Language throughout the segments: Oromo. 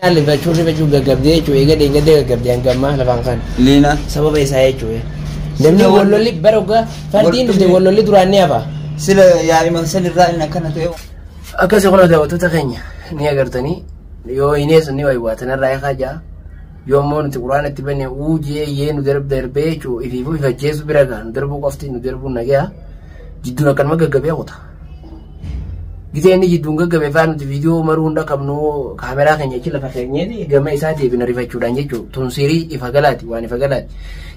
اللي بشوف قبدي شو يقدر قبدي أنقمه لفانكان لينا سبب إيساي شو دمني والله اللي بروقة فالدين بدي والله اللي دراني أبا سلا يعني مثلا الرأي إنك كانت يوم أكاسي قلنا ده وتتخيني نيا قرتني يو إنيس نيو واتنا الرأي خاجة يوم مون تقولان تبني وجي ين ودرب دربه شو يفيفو يفجيس برجع ندربو قفتي ندربو نجيا جدنا كان ما جاب ياخدها جدي أني جدونك جاب فان فيديو مروندا كمنو كاميرا كنيا كلا فخيني دي جماعة إساتي بنريفا شورانجي شو تونسيري إفعالات واني فعالات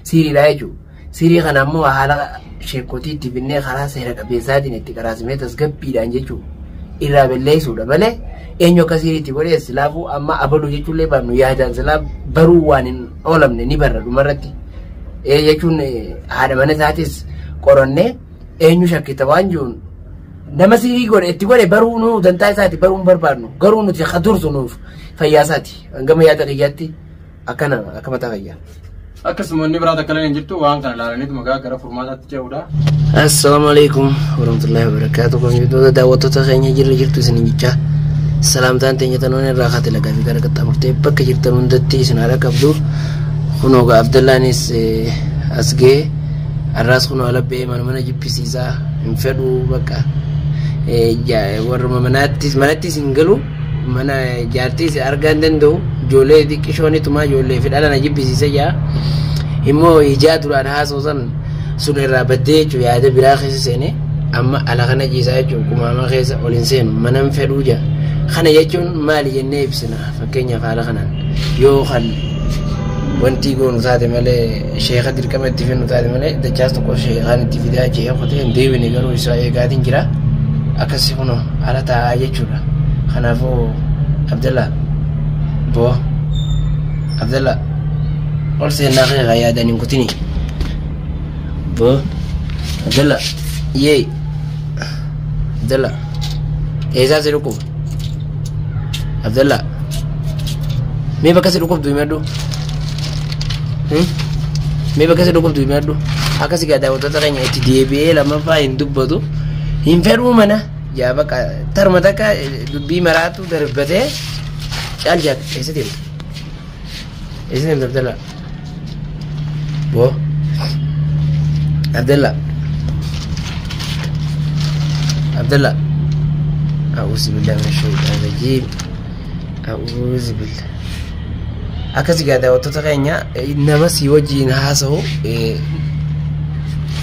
سيري رايجو سيري خنامو على شيكوتي تبني خلاص هيرك بيزادي نتكراز ميتس جاب بيرانجي شو إيرا بالله سودا بالله إنيو كسيري تقولي سلافو أما أبدو جيشو لبا نو يهجان سلاف بروان أولم نبرر مرتي يجون هذا من ذاتس قرنة إنيو شكيت وانجون نمسيري قول تقولي برونو دنتاي ساتي برون بربارنو قرونو تخدور سنوف فياساتي أنقم ياتي أكما تغيّر akkasumas biraata kala hin jirtu waan kana ilaalaniitu magaa gara furmaataatti ce'uudha. Assalamu alaikum warahmatullahi wabarakatuh. Kun video daawwattoota keenya jirtu isin jechaa salaamtaan teenya tanoon irraa kaatee lagaa fi gara qaxxaamurtee bakka jirtan hundatti isin haala qabdu kunoo Abdallaanis as ga'e arraas kunoo alabbee mana jibbisiisaa hin fedhu bakka warra manattis hin galu mana jaartis argaa hin danda'u ijoollee xiqqishoonituma ijoollee fi dhala na jibbisiisa jaa immoo ijaa duraan haasoosan sun irraa baddee jechuun yaada biraa keessa seene amma ala kana jiisaa jechuun kumaama keessa ol hin seenu mana hin fedhuu jaa kana jechuun maali jennee ibsina fakkeenyaaf haala kanaan yoo kan wanti goonu taate malee sheeka dirqama itti fennu taate malee dachaas tokko sheekaan itti fidaa jee qotee hin deebine garuu isaa eegaatiin jira akkasii kunoo ala taa'aa jechuudha kanaafuu Abdallah Bo Abdallah ol seenaa keegaa yaadaan hin kutini Bo Abdallah yee Abdallah eesaa si dhukkuba Abdallah mee bakka si dhukkubdu himadhu mee bakka si dhukkubdu himadhu akkasi gaa daawwattoota keenya itti deebi'ee lammaffaa hin dubbatu hin fedhuu mana yaa bakka tarma takka dubbii maraatu darbatee caal jaak eessatti Abdallah Bo Abdallah Abdallah a'uuzu billahi minash shaytaanir rajiim a'uuzu billah akkasi gaa daawwattoota keenya nama si wajjin haasa'u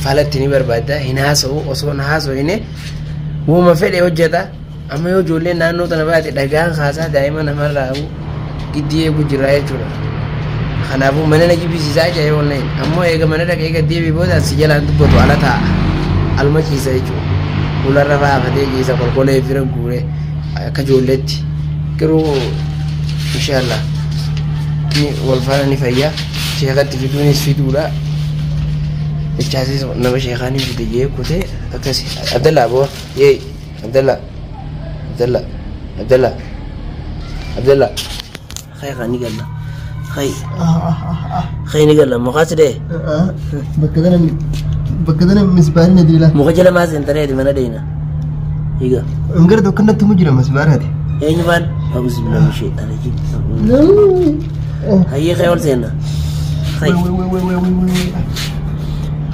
falatti ni barbaada hin haasa'u osoo hin haasa'ine wuma fedhe hojjeta amma yoo ijoolleen naannoo tana baate dhagaan kaasaa daa'ima namarraa giddii eegu jira jechuudha kanaafuu mana na jibbisiisaa jee online ammoo eega mana dhaqee eega deebii booda si jalaan dubbatu ala taa'a alma ciisa jechuudha fuularra faafatee ciisa kolkolee fira guuree akka ijoolleetti garuu inshaallah ni wal faana ni fayyaa sheekatti fiduunis fiduudha jechaasiis nama sheekaanii fide jee kutee akkasi Abdallah boo yee Abdallah خير نقول له خير نقول له مقاصده بكذا مسبار ندري له مخجله ما سنتري من دينا يقا انقرض كنا تمجرى مسبار هذه اي نبان اعوذ بالله من الشيطان الرجيم هي خير سينا خير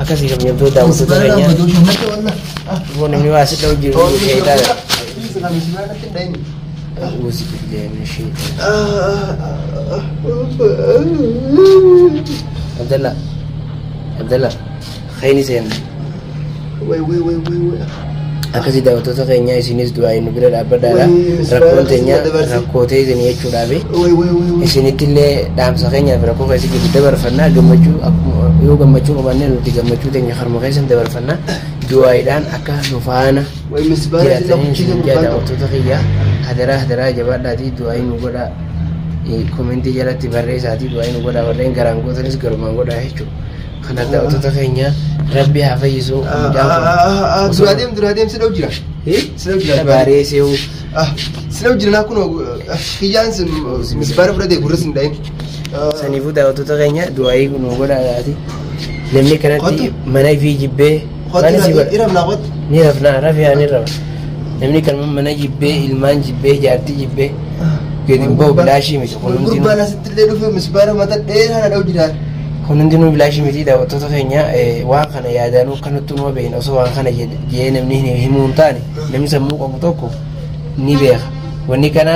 akasi kami yang tahu saudaranya bukan ini wasit tahu jiru kita أعوذ بالله من الشيطان Abdallah خيني سين akasi daawwattoota keenya isinis du'aayin nu bira dhaabbadhaadha rakkoote isin jechuudhaafi isinittillee dhaamsa keenyaaf rakkoo keessa jiru dabarfannaa gammachuu yoo gammachuu qabaanne nuti gammachuu teenya harma keessan dabarfannaa du'aayiidhaan akka nu faana jiraatanii isin daawwattoota kiyya hadaraa jabaadhaatii du'aayin nu godhaa komentii jalatti barreessaatii du'aayin nu godhaa warreen garaan gootanis garumaan godhaa jechuudha kanaaf daawwattoota keenya rabbi haa fayyisu duradeem sidau jira baaree seewu sidau jira naa kun kiyyaan sun misbaara fudhatee gurras hin dhayin saniifuu daawwattoota keenya du'aayii kun godhaadhaati namni kanatti mana fi jibbee ni rafnaa rafee ani rafa namni kan mana jibbee ilmaan jibbee jaartii jibbee Gadi bahu bilaashii miti. Gurbaan asittillee dhufe misbaara mata dheeraa dha'u jiraan. Kun hundinuu bilaashii miti daawwattoota keenya waan kana yaadanuu kanatti numa beekna osoo waan kana jedhee namni himuu hin taane namni sammuu qabu tokko ni beeka. Wanni kana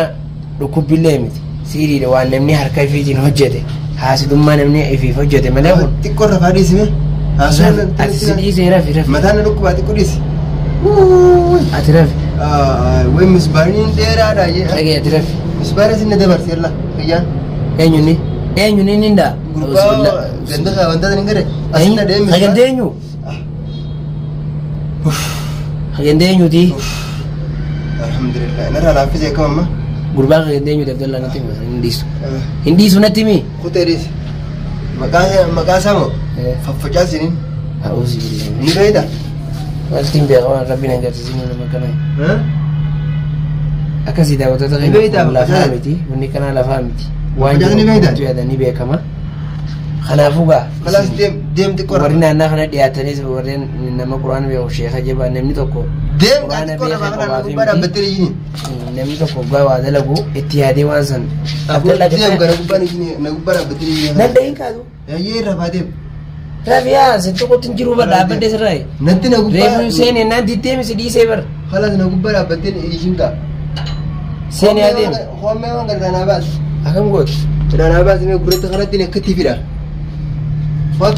dhukkubbillee miti. Siiriidha waan namni harka ifiitiin hojjete. Haasidummaa namni ifiif hojjete malee kun. Xiqqoo rafaa dhiisime. Ati si dhiisee rafi. Mataan dhukkubaa xiqqoo dhiisi. Ati rafi. Wayi misbaarni dheeraadha jee. Dhagee ati rafi. Misbaara sinna dabarseerla fayyaan. Eenyuuni? Eenyuuni ninda? Gurbaa ganda wantoota hin gare. Asinna deemi. Hagande eenyu? Hagande eenyuti? Alhamdulillah. Narraa laaffisee kamamma. Gurbaa hagande eenyu dabdalla natti hindiisu. Hindiisu natti mi? Kutee dhiisi. Maqaa isaa moo? Faffacaasiniin. Haa'uusi billee. Ni beeyta. Wantiin beeka waan rabbiin agarsiisinu nama kana. Akkasii daawwattoota keenya lafaa miti. Wanni kanaa lafaa miti. Waan jedhu ni beekama. Kanaafuu gaa. Kalaas deemti qorra. Warri naannaa kana dhiyaatanis warreen nama quraana beeku sheeka jabaa namni tokko. Deemti qorra kana gubbaa dhaabbattee jini. Namni tokko gaa waa dalagu itti yaadee waan san. Deem kana gubbaa na gubbaa dhaabbattee jini. Danda'in kaatu. Yaayee rafaa deem. Rafiyaa si tokkotti hin jiru bara dhaabbadde sirraa. Natti na gubbaa. Reefu seenee naan ditteemi si dhiisee bara. Kalaas na gubbaa dhaabbattee ishiin kaa. Seenee adeem. Hoomee waan gargaanaa baas. Akkam gootu. Gargaanaa baas mee gurratti kanatti akkatti fida. Fak.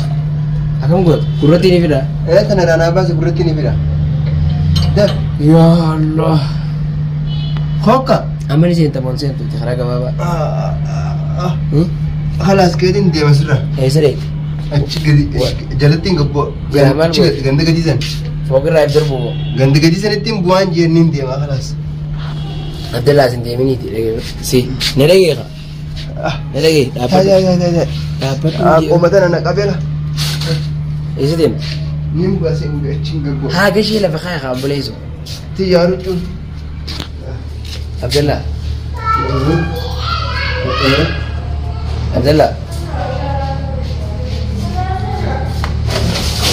Akkam gootu. Gurratti ni fida. Kana gargaanaa baas gurratti ni fida. Dah. Ya Allah. Hokka. Amma ni seentaa boon seentu karaa gabaabaa. Kalaas keetiin deema sirra. Eessaree. Achi gadi jalatti hin gabboo. Ganda gadi san. Foogirraa ibsar bu'u. Ganda gadi sanatti hin bu'aan jenniin deema kalaas. Abdallah sin deeminiiti si na dhageeka. Na dhagee dhaabbatu. Dhaabbatu. Qomatana na qabeera. Eessa deemta? Ni mukaasee achiin gaggoo. Haa gashee lafa kaa kaa obboleessu. Tiyyaaru cuun. Abdallah. Abdallah.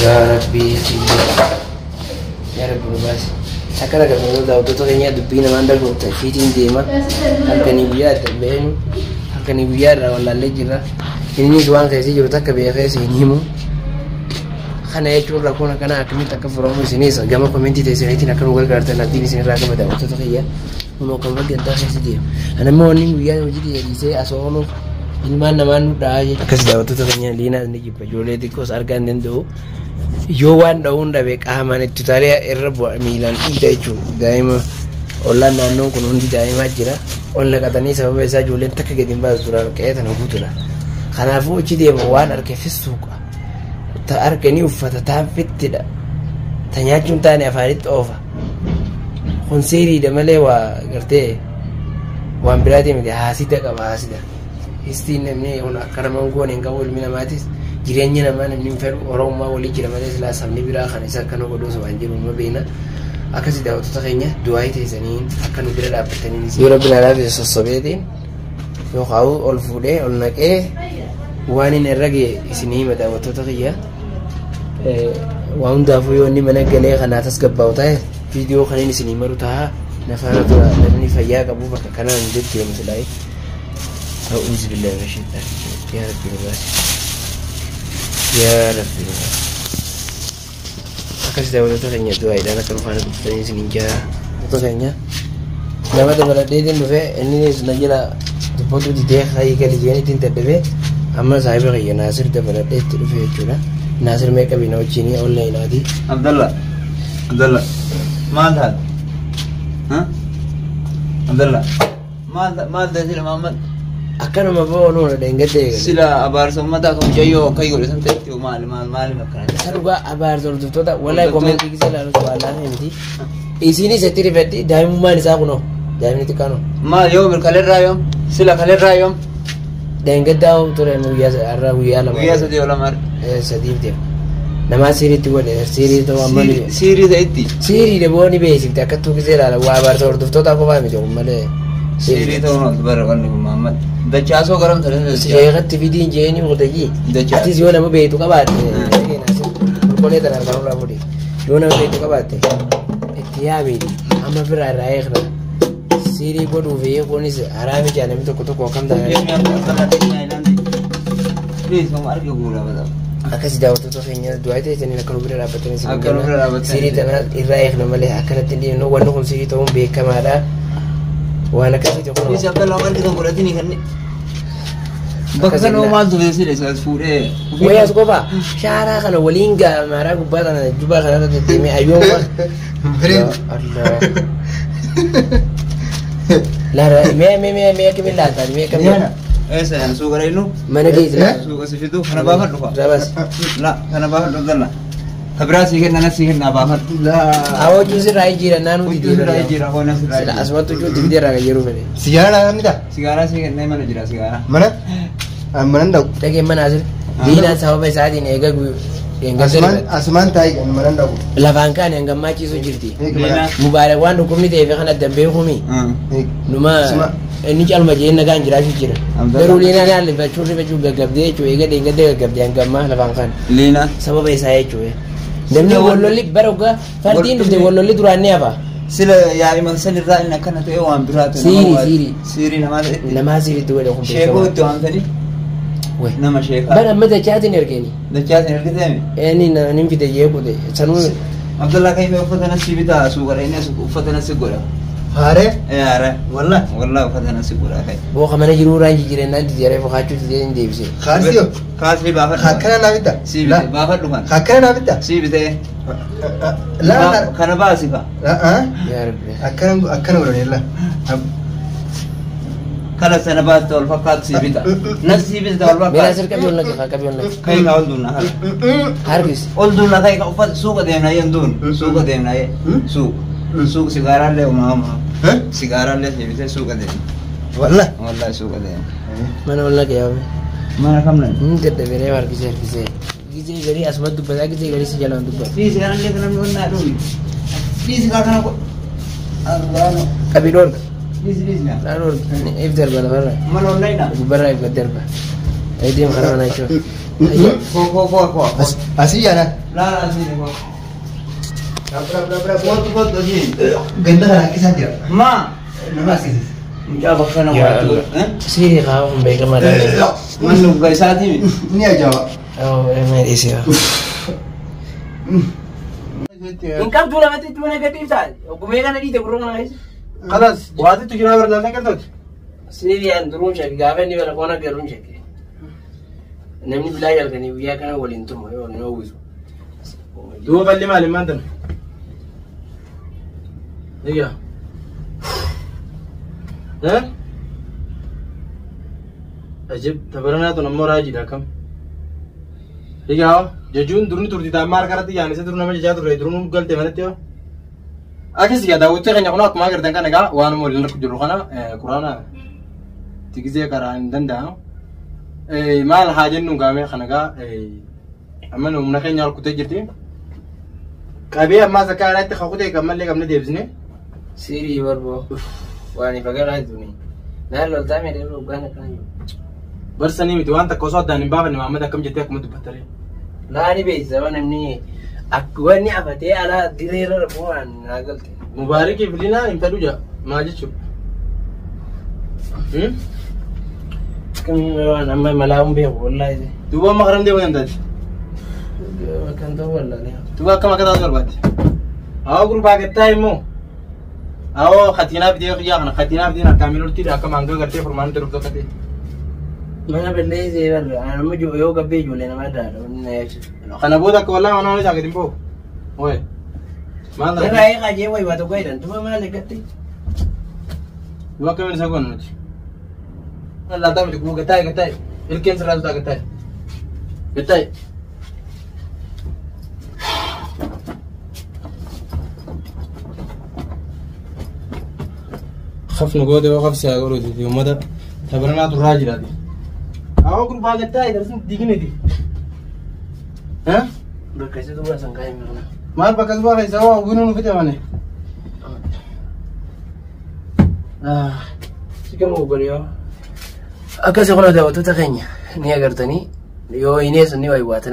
Ya Rabbi. Ya Rabbi nubaasi. Akkana gammadoo daawwattoota keenya dubbii namaan darbuuta fiitiin deema halkanii guyyaa itti beenu halkanii guyyaa irraa wallaallee jirra innis waan keessi jiru takka beekee isin himu kana jechuun rakkoon akkana akkamitti akka furamu isinis gama komentii teessaniitiin akka nu gargaartan abdiin isin irraa gama daawwattoota kiyya kunoo kan waggantaa keessi deema anammoo wanni guyyaa hojii dhiyeessee asoo ooluuf ilmaan namaan nu dha'aa jechuudha. Akkas daawwattoota keenya liinaas ni jibba ijoollee xiqqoos argaa hin danda'u. Yoo waan dha'uun dhabe qaamaan itti taalee irra bu'a miilaan dhiida jechuudha. Daa'ima ollaan naannoon kun hundi daa'imaa jira. Ol naqatanii sababa isaa ijoolleen takka gadi hin baasu duraan qe'ee tana guutuudha. Kanaafuu achi deema waan arge fissuuqa. Ta arganii uffata taanfittidha. Ta nyaachuun taane afaanitti oofa. Kun seeriidha malee waa gartee waan biraatii miti haasida qaba haasida. Histiin namni akka namaan goone hin qabu ilmi namaatis. Jireenya namaa namni hin fedhu oromummaa walii jira malee silaa sabni biraa kan isa akka nu godhuus waan jiru numa beena akkasii daawwattoota keenya du'aa teessaniin akka nu bira dhaabbatanii yoo rabbi naadhaaf sossobeetiin yookaan ol fuudhee ol naqee waan hin irra ga'e isinii hima daawwattoota kiyya waa hundaafuu yoo inni mana galee kanaa tasgabbaa'u ta'e viidiyoo kaniin isinii maru ta'a nafaana tura namni fayyaa qabu bakka kanaan deddeemu silaayi ta'uuzi billahi rashiidhaan yaa rabbi nubaasi. Ya Rabbi. Akkas daawwattoota keenya du'aadhaan akka dhufaan dhuftanii isin jaa daawwattoota keenya nama dabaladheetiin dhufe innis na jala dubbatu didee hayii gali jeen ittiin dadhabee amma saahiba kiyya Naasir dabaladhee itti dhufe jechuudha. Naasir meeqa bina wajjinii onlaayinaati. Abdallah maal taate? Abdallah maal taate Muhammad? Akkanuma boonu na dengate sila abaarsa ummata kan jayyo kai gole san tatti maal makana saruga abaarsa hordoftoota wallahi komentii kisa laalu walaa miti isinis itti rifetti daa'imummaan isaa kunoo daa'imni xiqqaanoo maal yoo kalerraa yoom sila kalerraa yoom dengaddaa ture guyyaa lama sadii yoo lama sadiif deema namaa siiriitti godhe siirii ta'uu amma siirii ta'etti siirii debooni beeksifte akka tuukisee ilaala waa abaarsa hordoftootaa kophaa miti malee siirii ta'uu bara wanni kun Muhammad dachaasoo garam tole sheekatti fidiin jeeni mutaji atis yoo nama beektu qabaatte qolqolee tanaan kan irraa fudhi yoo nama beektu qabaatte itti yaamidi amma biraa irraa eegna Siri bodu ve konis harami jana mito koto ko kam da. Please kamu arke gula bada. Akasi daw to kenya duai te tani nakal bure rabatani sini. Akal bure rabatani. Siri tana iraih no male akana tindi no wanu kun siri to be kamada. Wana kasi to ko. Please akal lawan kita gula tini kan ni. Bakka no mal tu vesi le sas fure. Waya sko ba. Shara kana walinga mara gubata na juba kana to teme ayoma. Allah. La me kemila ta me kemila. Esa yang suka ini. Mana dia? Suka situ. Karena bahan lupa. Rabas. Lah, karena bahan lupa lah. Kabra sih nana sih nana bahan. Lah. Awo jusi rai jira nanu di Jira rai jira, kau nasi rai. Sila asma tu jusi jira rai jeru beri. Sigara kan kita? Sigara sih nana mana jira sigara. Mana? Mana ndak? Tapi mana asal? Dina sahabat saat ini ega gue. Asman tai kan mana ndak? Lavankan yang gammaci so jirti. Mana? Mubarak wandu kumni te kana dambe kumi. Numa ni cal maje na gan jira jira. Daru lina na le ba churi ba juga gabde chu ega de gabde yang gamma lavankan. Lina. Sahabat saya chu. Demni wololi baroga fardin de wololi durani apa? Sila ya imam salir ra ina kana to ewan birata. Siri nama siri tu ada kumpe. Sheko to antani. Weh. Nama sheka. Bana mata chat nerkeni. Da chat nerkeni. Ni na nimfi de yebo de. Sanu Abdullah kai me ufatana sibita sugar ina su ufatana sigura. Hare? Are. Wallah ufatana sigura kai. Bo khamana jiru ranji jire nan di jare fakatu de inde bise. Khasio. Khasli bahat. Khakana nabita. Sibita bahat dukan. Khakana nabita. Sibita. La kana ba sifa. Ya rabbi. Akana wala la. Kala sana ba tol fakat sibita. Nas sibita tol fakat. Mera sir kabi lagi kabi lagi. Kai ka olduna har. Hargis. Olduna kai ka ufat suka de na yandun. Suka de na ye. Suka sigara le mama. Sigara le sibita suka de. Wallah. Wallah suka de. Mana wala ke yawe. Mana kamna? Tete bere war kise. Kise gari asmat tu pada kise gari se jalan tu. Please sigara le kana na dun. Please ka kana ko. Allah. Kabi dor. Please na. Lalu iftar bala bala. Mana online na? Bara iftar ba. Aidim karana cho. Ko. Asih ya na. La sini ko. Berapa. Buat doji. Ganda kan kisah dia. Ma. Nama sih. क्या बखना हुआ तू हैं Siri kau mereka mana? मन लोग गए साथ ही Ini aja. Oh, emang isi ya. Income tu lah mati tu negatif tak? Aku mereka nanti tu kurang lagi. خلاص وهذه تجينا برا لنا كذا Siri yang turun cek, gawe ni bela kona gerun cek. Nemni belajar kan ni biar kan walin tu mau, no usu. دو بالي مالي ما عندنا دقيقة ها أجيب تبرنا تو نمبر راجي ده كم دقيقة ججون درون تردي تامار كرتي يعني سدرون ما جات تردي درون قلت ما نتيو أكيد كذا وترى إن أنا ما قدرت كان نجا وأنا مولي لك جروحنا كورونا تيجي كران دندا ما الحاجة إنه قامي خناقة أما إنه مناخين يالك تجرتي كابي ما زكاة تخاطي كمل لك من ديبزني Siri barbo. Wani pagara duni. Nah lo tami dia lo gana kan. برسني متوان تكوسات داني بابا إن محمد أكمل جتك مد بتري Lah ni be zaman ni. Aku ni apa te ala direra buan nagalti. مبارك يفلينا يمتلو جا ما جت Kami nama malam be wallahi de. تبغى مغرم دي وين داد Kan tu wallahi. تبغى كم كذا أزور بعد أو قرب بعد تايمو أو خاتينا بدي يا أخنا خاتينا بدي نكمل تيجي أكمل عنك كرتي فرمان تروح تكتي Mana benda sih kan? Anu juga yoga be jualan nama dah. Next. خنا بودك والله أنا ولا جاكتين بو وين ما Nah, أنا ayah kaje wai waktu kau dan tu mana lekati. تبغى كم نسقون نجي لا تام تقول كتاي الكين سرعة تاع كتاي خف نقود وخف سياقولوا دي يوم ماذا تبرنا تراجع هذه أو كل بعض كتاي درسنا ديجني دي ها Berkasih tu buat sangkai mana. ما بكذا بقى يسووا وينو نفتح مانه Jika mau beliau, agak sekolah dah waktu tak kayaknya. Ni agar tani, yo ini seni wai buat